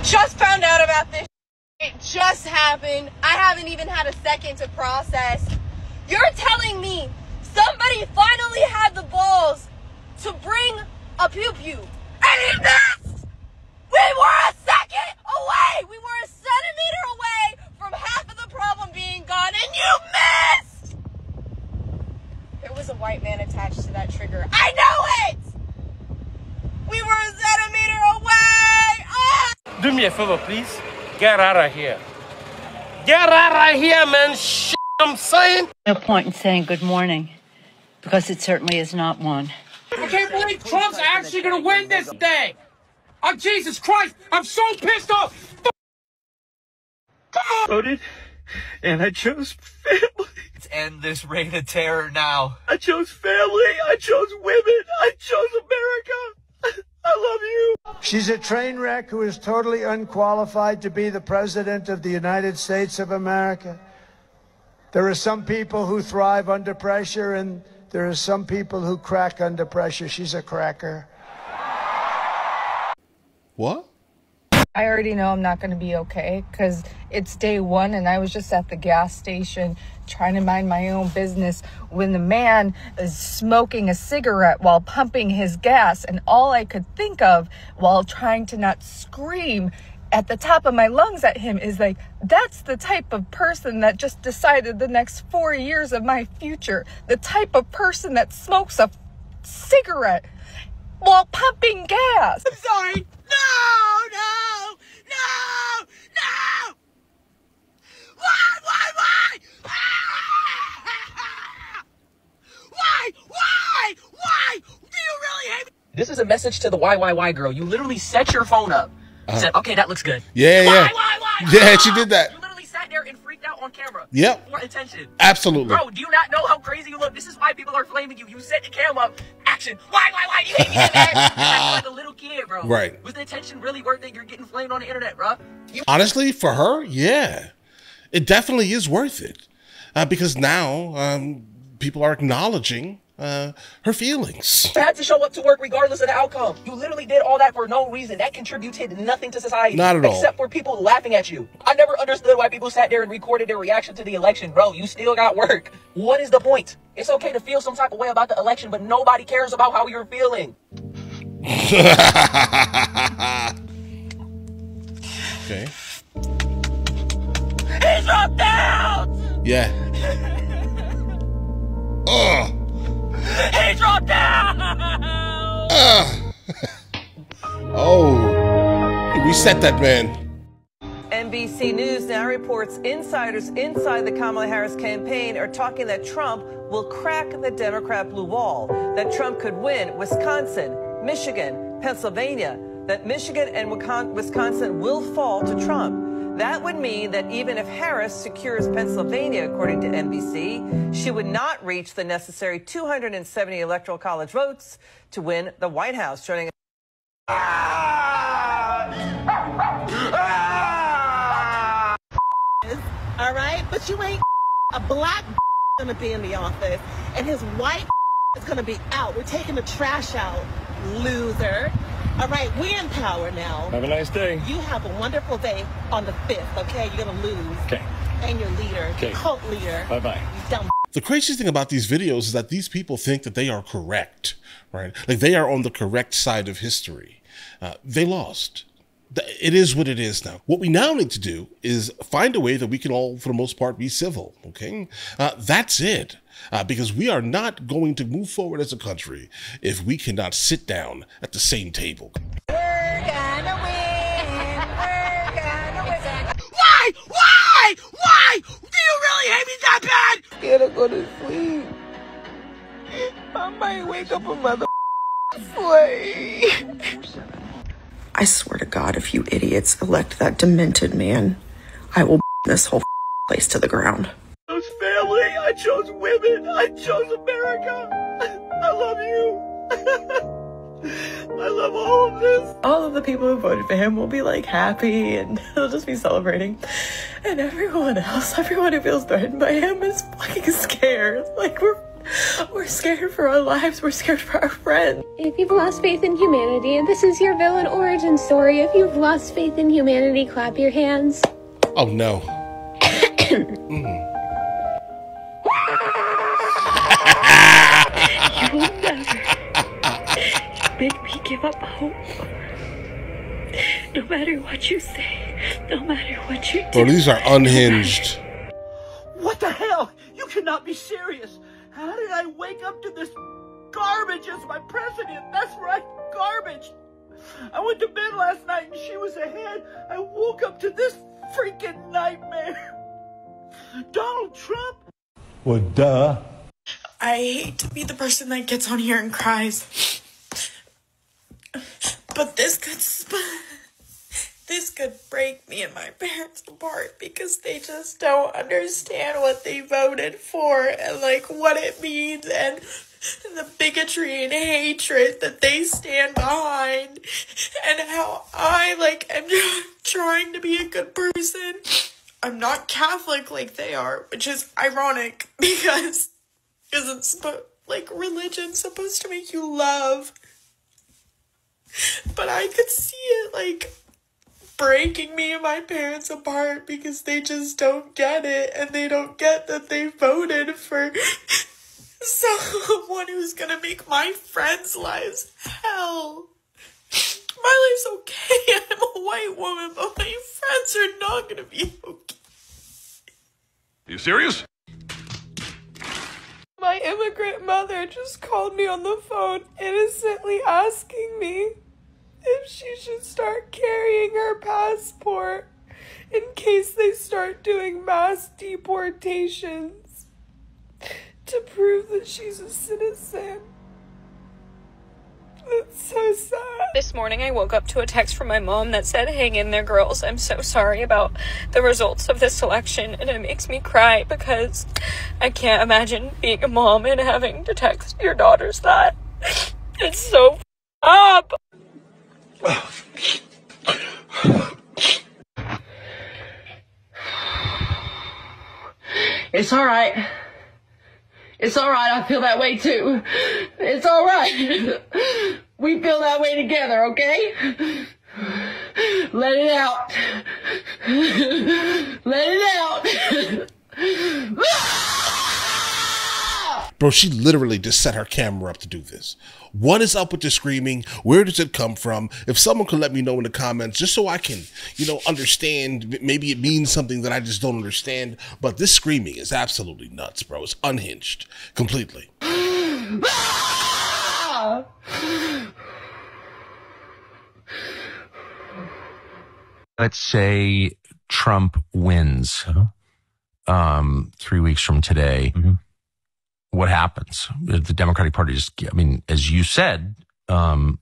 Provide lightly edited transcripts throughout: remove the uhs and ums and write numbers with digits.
Just found out about this. It just happened. I haven't even had a second to process. You're telling me somebody finally had the balls to bring a pew-pew, and he missed! We were a second away! We were a centimeter away from half of the problem being gone, and you missed! There was a white man attached to that trigger. I know it! We were a centimeter away! Ah! Do me a favor, please. Get out of here. Get out of here, man. Shit, I'm saying. No point in saying good morning, because it certainly is not one. I can't believe Trump's actually going to win this thing. Oh, Jesus Christ. I'm so pissed off. Voted, and I chose family. Let's end this reign of terror now. I chose family. I chose women. I chose America. I love you. She's a train wreck who is totally unqualified to be the president of the United States of America. There are some people who thrive under pressure, and there are some people who crack under pressure. She's a cracker. What? I already know I'm not going to be okay because it's day one and I was just at the gas station trying to mind my own business when the man is smoking a cigarette while pumping his gas, and all I could think of while trying to not scream at the top of my lungs at him is like, that's the type of person that just decided the next 4 years of my future. The type of person that smokes a cigarette while pumping gas. I'm sorry. No, no, no, no! Why? Why? Do you really hate me? This is a message to the why girl. You literally set your phone up. Said, okay, that looks good. Yeah. Why? Yeah, she did that. You literally sat there and freaked out on camera. Yep. For attention. Absolutely. Bro, do you not know how crazy you look? This is why people are flaming you. You set the camera up. Action. Why? You hate me that bad? Like a little kid, bro. Right. Was the attention really worth it? You're getting flamed on the internet, bro. Honestly, for her, yeah. It definitely is worth it. Because now people are acknowledging her feelings. You had to show up to work regardless of the outcome. You literally did all that for no reason. That contributed nothing to society. Not at all. Except for people laughing at you. I never understood why people sat there and recorded their reaction to the election. Bro, you still got work. What is the point? It's okay to feel some type of way about the election, but nobody cares about how you're feeling. Okay. He dropped out! Yeah. He dropped out! Oh. Reset that man. NBC News now reports insiders inside the Kamala Harris campaign are talking that Trump will crack the Democrat blue wall, that Trump could win Wisconsin, Michigan, Pennsylvania, that Michigan and Wisconsin will fall to Trump. That would mean that even if Harris secures Pennsylvania, according to NBC, she would not reach the necessary 270 Electoral College votes to win the White House. Joining us. All right, but you ain't a black gonna be in the office, and his white is gonna be out. We're taking the trash out, loser. All right, we're in power now. Have a nice day. You have a wonderful day on the 5th, okay? You're gonna lose. Okay. And your leader, okay. Cult leader. Bye-bye. You dumb. The craziest thing about these videos is that these people think that they are correct, right? Like they are on the correct side of history. They lost. It is what it is now. What we now need to do is find a way that we can all, for the most part, be civil, okay? That's it. Because we are not going to move forward as a country if we cannot sit down at the same table. We're gonna win. We're gonna win. Why? Do you really hate me that bad? Scared to go to sleep. I might wake up a mother slave. I swear to God, if you idiots elect that demented man, I will this whole place to the ground. I chose family. I chose women. I chose America. I love you. I love all of this. All of the people who voted for him will be like happy and they'll just be celebrating. And everyone else, everyone who feels threatened by him is fucking scared. Like we're We're scared for our lives. We're scared for our friends. If you've lost faith in humanity, and this is your villain origin story, if you've lost faith in humanity, clap your hands. Oh no. You will never make me give up hope. No matter what you say, no matter what you do. Bro, these are unhinged. What the hell? You cannot be serious. How did I wake up to this garbage as my president? That's right, garbage. I went to bed last night and she was ahead. I woke up to this freaking nightmare. Donald Trump? Well, duh. I hate to be the person that gets on here and cries. But this could break me and my parents apart because they just don't understand what they voted for and like what it means and the bigotry and hatred that they stand behind and how I am trying to be a good person. I'm not Catholic like they are, which is ironic because it's religion's supposed to make you love. But I could see it breaking me and my parents apart because they just don't get it and they don't get that they voted for someone who's gonna make my friends' lives hell. My life's okay. I'm a white woman, but my friends are not gonna be okay. Are you serious? My immigrant mother just called me on the phone innocently asking me if she should start carrying her passport in case they start doing mass deportations to prove that she's a citizen. That's so sad. This morning I woke up to a text from my mom that said, "Hang in there, girls. I'm so sorry about the results of this election." And it makes me cry because I can't imagine being a mom and having to text your daughters that. It's so up. It's all right. It's all right. I feel that way too. It's all right. We feel that way together, okay? Let it out. Let it out. Bro, she literally just set her camera up to do this. What is up with the screaming? Where does it come from? If someone could let me know in the comments, just so I can, understand, maybe it means something that I just don't understand. But this screaming is absolutely nuts, bro. It's unhinged completely. Let's say Trump wins 3 weeks from today. Mm-hmm. What happens? The Democratic Party as you said, a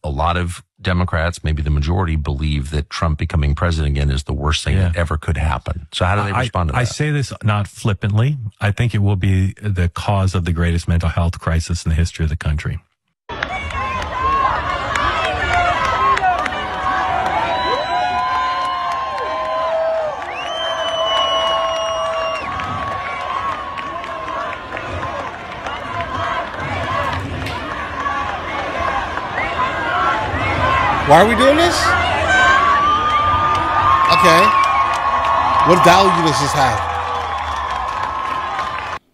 lot of Democrats, maybe the majority, believe that Trump becoming president again is the worst thing that ever could happen. So how do they respond to that? I say this not flippantly. I think it will be the cause of the greatest mental health crisis in the history of the country. Why are we doing this? Okay. What value does this have?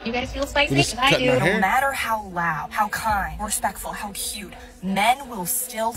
You guys feel spicy? I do. No matter how loud, how kind, respectful, how cute, men will still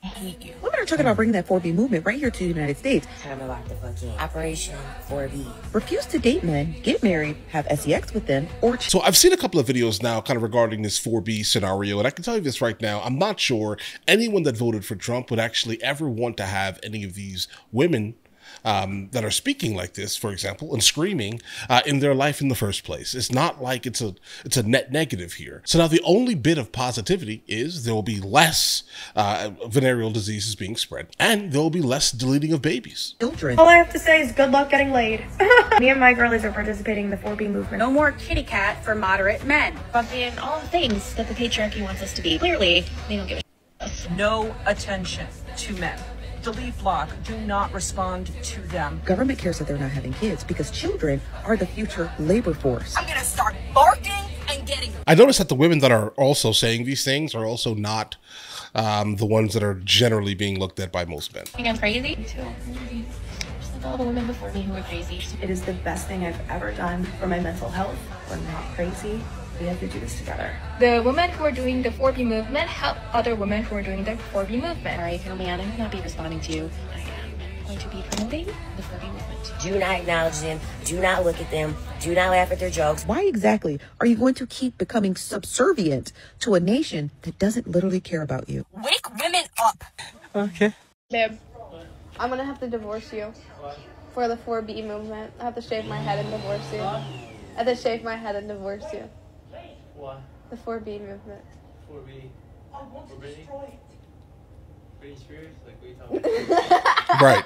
hate you. Women are talking about bringing that 4B movement right here to the United States. Time about the fucking Operation 4B. Refuse to date men, get married, have sex with them, or... So I've seen a couple of videos now kind of regarding this 4B scenario, and I can tell you this right now, I'm not sure anyone that voted for Trump would actually ever want to have any of these women that are speaking like this, for example, and screaming in their life in the first place. It's not like it's a net negative here. So now the only bit of positivity is there will be less venereal diseases being spread, and there will be less deleting of babies. Children. All I have to say is good luck getting laid. Me and my girlies are participating in the 4B movement. No more kitty cat for moderate men. Fucking all the things that the patriarchy wants us to be. Clearly, they don't give a shit. No attention to men. the lead block do not respond to them. Government cares that they're not having kids because children are the future labor force. I'm gonna start barking and getting. I noticed that the women that are also saying these things are also not the ones that are generally being looked at by most men. I think I'm crazy. Me too. Just like all the women before me who were crazy. It is the best thing I've ever done for my mental health. We're not crazy. We have to do this together. The women who are doing the 4B movement help other women who are doing the 4B movement. All right, man, I'm not be responding to you. I am going to be promoting the 4B movement. Do not acknowledge them. Do not look at them. Do not laugh at their jokes. Why exactly are you going to keep becoming subservient to a nation that doesn't literally care about you? Wake women up. Okay. Babe, I'm gonna have to divorce you for the 4B movement. I have to shave my head and divorce you. I have to shave my head and divorce you. What? The 4B movement. 4B. Britney Spears? Like, what are you talking about? Right.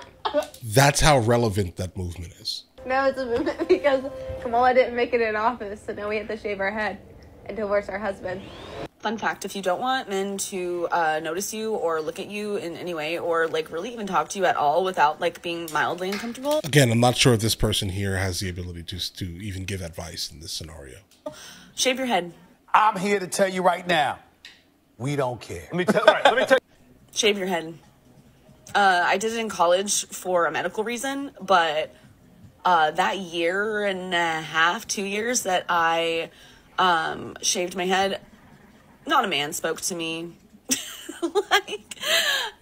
That's how relevant that movement is. No, it's a movement because Kamala didn't make it in office, so now we have to shave our head and divorce our husband. Fun fact, if you don't want men to notice you or look at you in any way or like really even talk to you at all without like being mildly uncomfortable. Again, I'm not sure if this person here has the ability to even give advice in this scenario. Shave your head. I'm here to tell you right now, we don't care. Let me tell Shave your head. I did it in college for a medical reason, but that year and a half, 2 years that I shaved my head, not a man spoke to me. Like,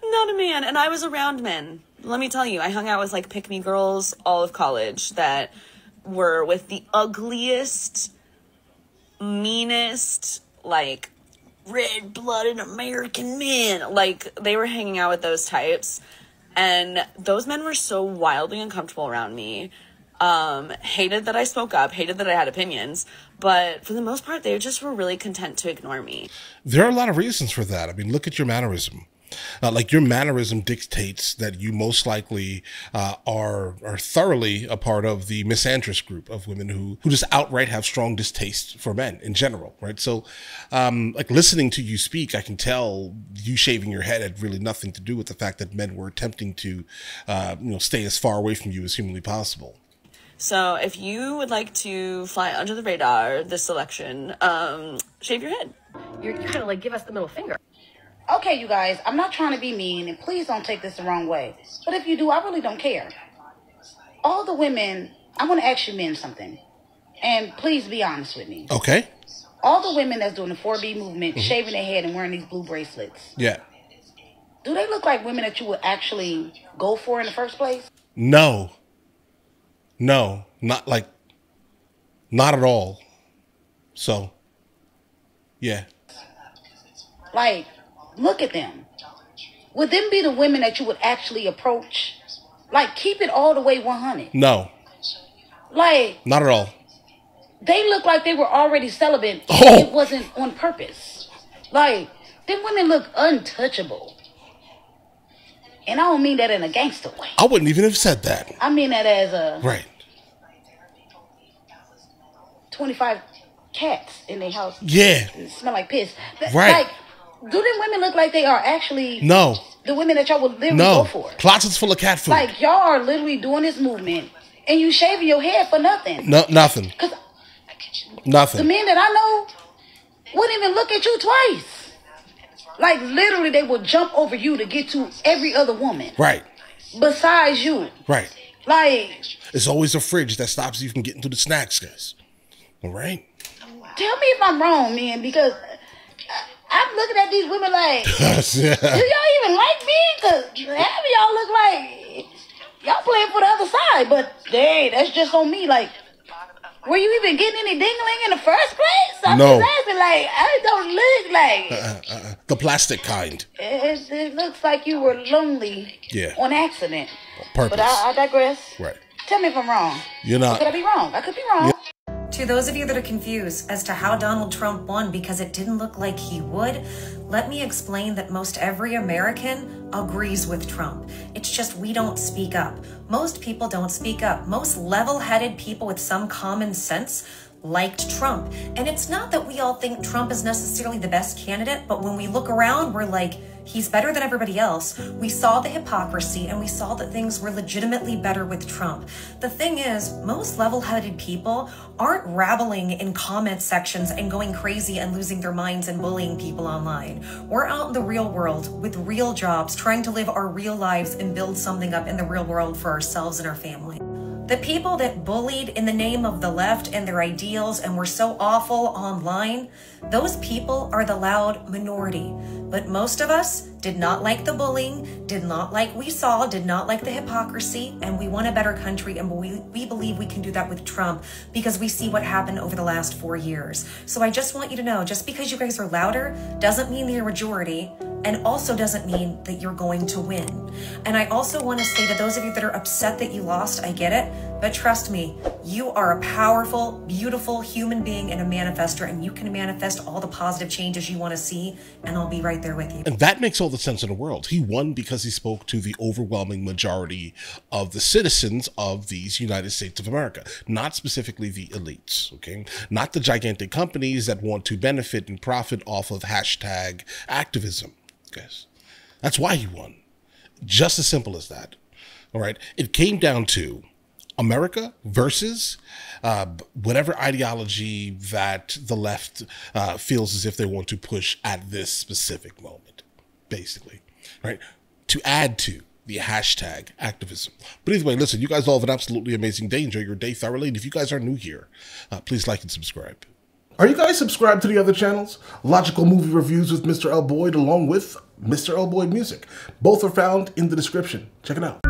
not a man. And I was around men. Let me tell you, I hung out with like pick-me girls all of college that were with the ugliest, meanest, like red-blooded American men. Like, they were hanging out with those types, and those men were so wildly uncomfortable around me. Hated that I spoke up, hated that I had opinions, but for the most part, they just were really content to ignore me. There are a lot of reasons for that. I mean, look at your mannerism. Like, your mannerism dictates that you most likely are thoroughly a part of the misandrist group of women who just outright have strong distaste for men in general, right? So, like, listening to you speak, I can tell you shaving your head had really nothing to do with the fact that men were attempting to, stay as far away from you as humanly possible. So if you would like to fly under the radar this election, shave your head. You kind of like give us the middle finger. Okay, you guys, I'm not trying to be mean, and please don't take this the wrong way. But if you do, I really don't care. All the women, I want to ask you men something. And please be honest with me. Okay. All the women that's doing the 4B movement, shaving their head and wearing these blue bracelets. Yeah. Do they look like women that you would actually go for in the first place? No. No, not at all. So, yeah. Like, look at them. Would them be the women that you would actually approach? Like, keep it all the way 100. No. Like, not at all. They look like they were already celibate. Oh. It wasn't on purpose. Like, them women look untouchable. And I don't mean that in a gangster way. I wouldn't even have said that. I mean that as a... Right. 25 cats in their house. Yeah. Smell like piss. Right. Like, do them women look like they are actually... No. The women that y'all would literally go for? Closets full of cat food. Like, y'all are literally doing this movement, and you shaving your head for nothing. No, nothing. Nothing. The men that I know wouldn't even look at you twice. Like, literally, they will jump over you to get to every other woman. Right. Besides you. Right. Like... There's always a fridge that stops you from getting to the snacks, guys. All right? Tell me if I'm wrong, man, because I'm looking at these women like, do y'all even like me? Because half of y'all look like y'all playing for the other side. But, hey, that's just on me. Like, were you even getting any dingling in the first place? I'm No. just asking, like, I don't look like... The plastic kind. It looks like you were lonely on accident. Purpose. But I digress. Right. Tell me if I'm wrong. You're not. Or could I be wrong? I could be wrong. To those of you that are confused as to how Donald Trump won because it didn't look like he would, let me explain that most every American agrees with Trump. It's just we don't speak up. Most people don't speak up. Most level-headed people with some common sense liked Trump. And it's not that we all think Trump is necessarily the best candidate, but when we look around, we're like, he's better than everybody else. We saw the hypocrisy and we saw that things were legitimately better with Trump. The thing is, most level-headed people aren't rabbling in comment sections and going crazy and losing their minds and bullying people online. We're out in the real world with real jobs, trying to live our real lives and build something up in the real world for ourselves and our family. The people that bullied in the name of the left and their ideals and were so awful online, those people are the loud minority. But most of us did not like the bullying, did not like the hypocrisy, and we want a better country, and we believe we can do that with Trump because we see what happened over the last 4 years. So I just want you to know, just because you guys are louder doesn't mean you're a majority, and also doesn't mean that you're going to win. And I also want to say to those of you that are upset that you lost, I get it, but trust me, you are a powerful, beautiful human being and a manifester, and you can manifest all the positive changes you want to see, and I'll be right there with you. And that makes all the sense in the world. He won because he spoke to the overwhelming majority of the citizens of these United States of America, not specifically the elites, okay? Not the gigantic companies that want to benefit and profit off of hashtag activism, guys. That's why he won. Just as simple as that, all right? It came down to America versus whatever ideology that the left feels as if they want to push at this specific moment, basically, right? To add to the hashtag activism. But either way, listen, you guys all have an absolutely amazing day. Enjoy your day thoroughly. And if you guys are new here, please like and subscribe. Are you guys subscribed to the other channels? Logical Movie Reviews with Mr. L. Boyd, along with Mr. L. Boyd Music. Both are found in the description. Check it out.